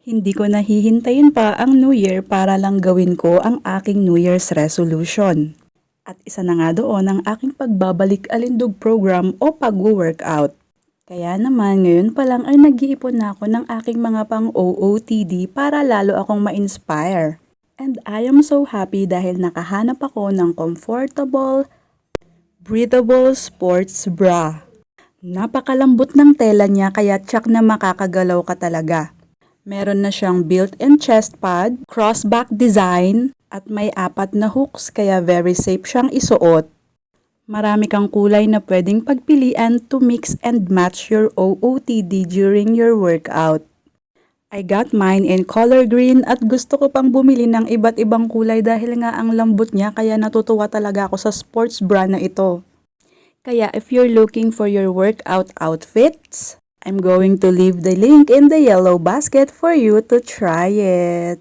Hindi ko nahihintayin pa ang New Year para lang gawin ko ang aking New Year's resolution. At isa na nga doon ang aking pagbabalik alindog program o pag-workout. Kaya naman ngayon pa lang ay nag-iipon na ako ng aking mga pang-OOTD para lalo akong ma-inspire. And I am so happy dahil nakahanap ako ng comfortable, breathable sports bra. Napakalambot ng tela niya kaya tsak na makakagalaw ka talaga. Meron na siyang built-in chest pad, crossback design, at may 4 na hooks kaya very safe siyang isuot. Marami kang kulay na pwedeng pagpilian to mix and match your OOTD during your workout. I got mine in color green at gusto ko pang bumili ng iba't ibang kulay dahil nga ang lambot niya kaya natutuwa talaga ako sa sports bra na ito. Kaya if you're looking for your workout outfits, I'm going to leave the link in the yellow basket for you to try it.